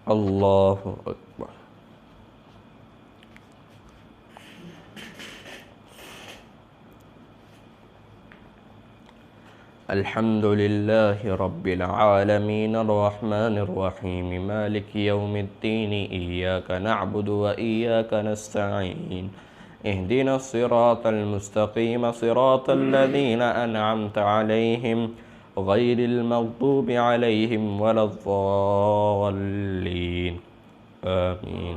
الله أكبر. الحمد لله رب العالمين الرحمن الرحيم مالك يوم الدين إياك نعبد وإياك نستعين اهدنا الصراط المستقيم صراط الذين أنعمت عليهم غير المغضوب عليهم ولا الضالين آمين.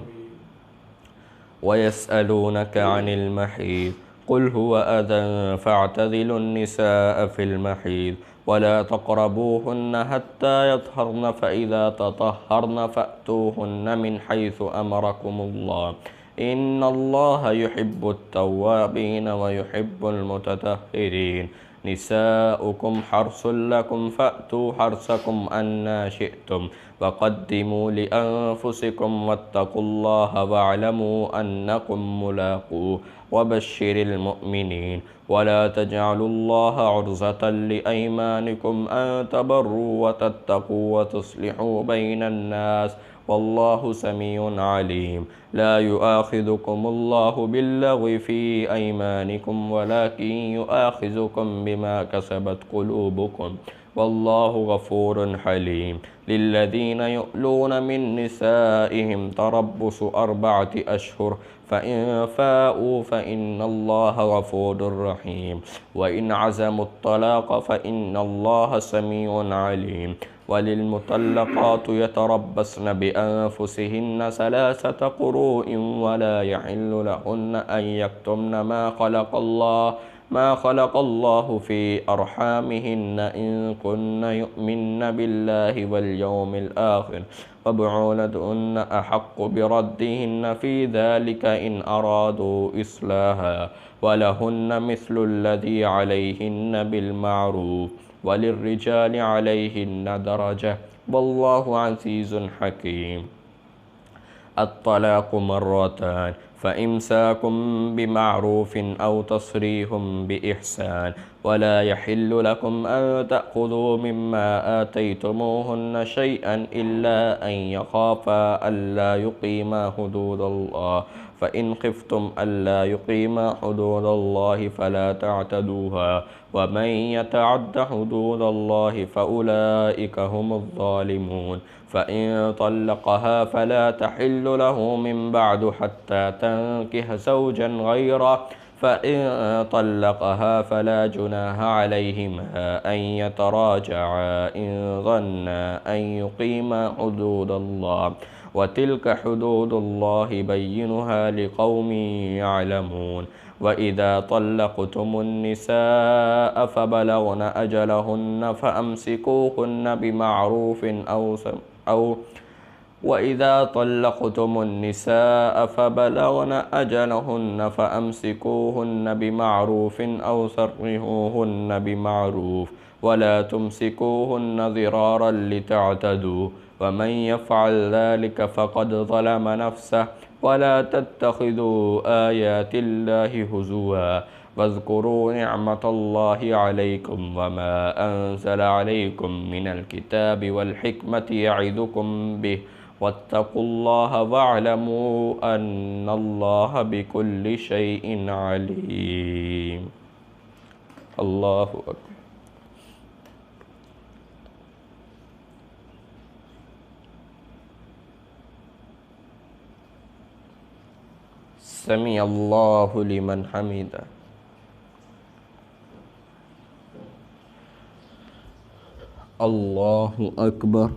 ويسألونك عن المحيض قل هو أذى فاعتزلوا النساء في المحيض ولا تقربوهن حتى يطهرن فإذا تطهرن فأتوهن من حيث أمركم الله إن الله يحب التوابين ويحب المتطهرين نساؤكم حرث لكم فأتوا حرثكم أنى شئتم وقدموا لأنفسكم واتقوا الله واعلموا أنكم ملاقوه وبشر المؤمنين ولا تجعلوا الله عرضة لأيمانكم أن تبروا وتتقوا وتصلحوا بين الناس والله سميع عليم لا يؤاخذكم الله باللغو في أيمانكم ولكن يؤاخذكم بما كسبت قلوبكم والله غفور حليم للذين يؤلون من نسائهم تربص 4 أشهر فإن فاءوا فإن الله غفور رحيم وإن عزموا الطلاق فإن الله سميع عليم وللمطلقات يتربصن بأنفسهن 3 قروء ولا يحل لهن أن يكتمن ما خلق الله في أرحامهن إن كن يؤمن بالله واليوم الآخر وبعولتهن أحق بردهن في ذلك إن أرادوا إصلاحا ولهن مثل الذي عليهن بالمعروف وللرجال عليهن درجة والله عزيز حكيم الطلاق مرتان فإمساكم بمعروف أو تصريح بإحسان ولا يحل لكم أن تأخذوا مما آتيتموهن شيئا إلا أن يخافا ألا يقيما حدود الله فإن خفتم ألا يقيما حدود الله فلا تعتدوها ومن يتعد حدود الله فأولئك هم الظالمون فإن طلقها فلا تحل له من بعد حتى تنكح زوجا غيره فإن طلقها فلا جناح عليهما أن يتراجعا إن ظنا أن يقيما حدود الله وتلك حدود الله بينها لقوم يعلمون وإذا طلقتم النساء فبلغن أجلهن فأمسكوهن بمعروف وإذا طلقتم النساء فبلغن أجلهن فأمسكوهن بمعروف أو سرحوهن بمعروف ولا تمسكوهن ضرارا لتعتدوا ومن يفعل ذلك فقد ظلم نفسه ولا تتخذوا آيات الله هزوا واذكروا نعمة الله عليكم وما أنزل عليكم من الكتاب والحكمة يعظكم به واتقوا الله واعلموا أن الله بكل شيء عليم الله أكبر سمع الله لمن حمده الله أكبر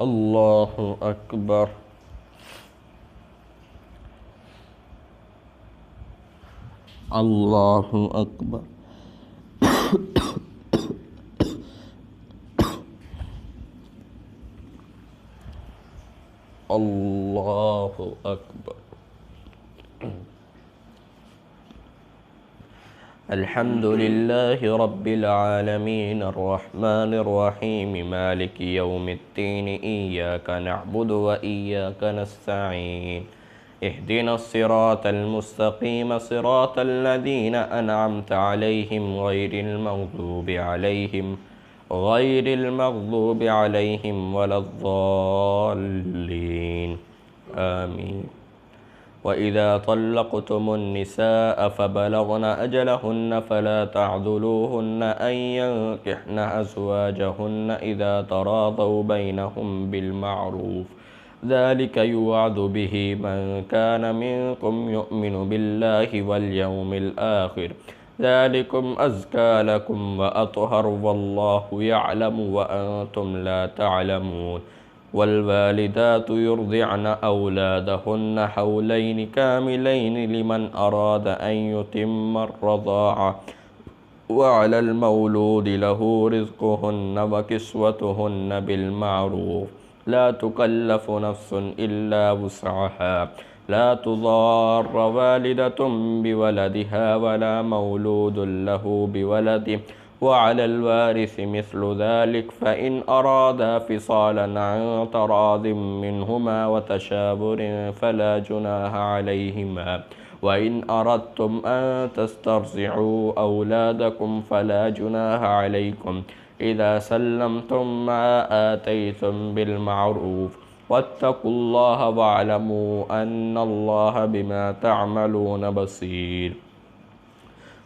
الله أكبر الله أكبر الله أكبر الحمد لله رب العالمين الرحمن الرحيم مالك يوم الدين إياك نعبد وإياك نستعين اهدنا الصراط المستقيم صراط الذين أنعمت عليهم غير المغضوب عليهم ولا الضالين آمين. وإذا طلقتم النساء فبلغن أجلهن فلا تعذلوهن أن ينكحن أزواجهن إذا تراضوا بينهم بالمعروف ذلك يوعظ به من كان منكم يؤمن بالله واليوم الآخر ذلكم أزكى لكم وأطهر والله يعلم وأنتم لا تعلمون. والوالدات يرضعن أولادهن حولين كاملين لمن أراد أن يتم الرضاعة وعلى المولود له رزقهن وكسوتهن بالمعروف لا تكلف نفس إلا وسعها لا تضار والدة بولدها ولا مولود له بولده وعلى الوارث مثل ذلك فإن أرادا فصالا عن تراض منهما وتشاور فلا جناح عليهما وإن أردتم أن تسترضعوا أولادكم فلا جناح عليكم إذا سلمتم ما آتيتم بالمعروف واتقوا الله واعلموا أن الله بما تعملون بصير.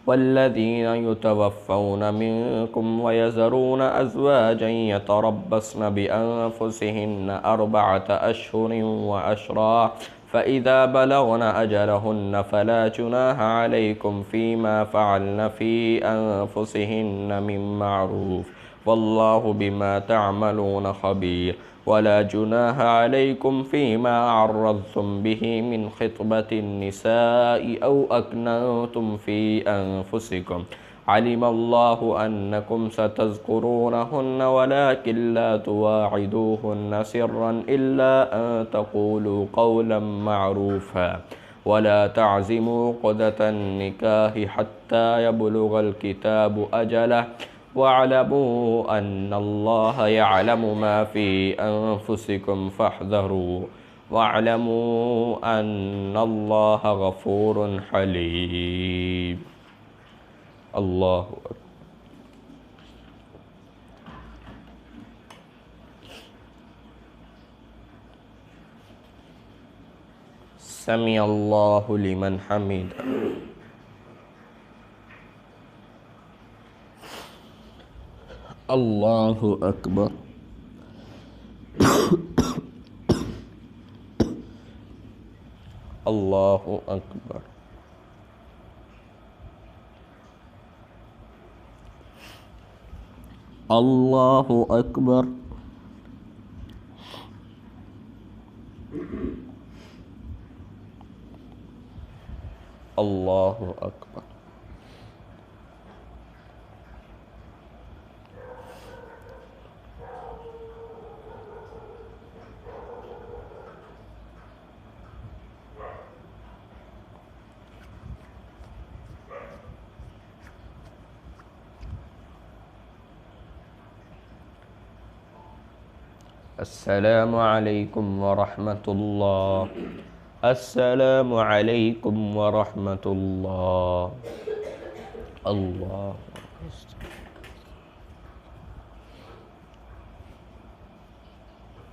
والذين يتوفون منكم ويذرون أزواجا يتربصن بأنفسهن 4 أشهر وأشرا فإذا بلغن أجلهن فلا جناح عليكم فيما فعلن في أنفسهن من معروف والله بما تعملون خبير. ولا جناح عليكم فيما عرضتم به من خطبة النساء أو أكننتم في أنفسكم علم الله أنكم ستذكرونهن ولكن لا تواعدوهن سرا إلا أن تقولوا قولا معروفا ولا تعزموا عقدة النكاح حتى يبلغ الكتاب أجله واعلموا أن الله يعلم ما في أنفسكم فاحذروا واعلموا أن الله غفور حليم. الله أكبر. سمع الله لمن حمده. الله أكبر. الله أكبر. الله أكبر. الله أكبر. السلام عليكم ورحمة الله. السلام عليكم ورحمة الله. الله أكبر.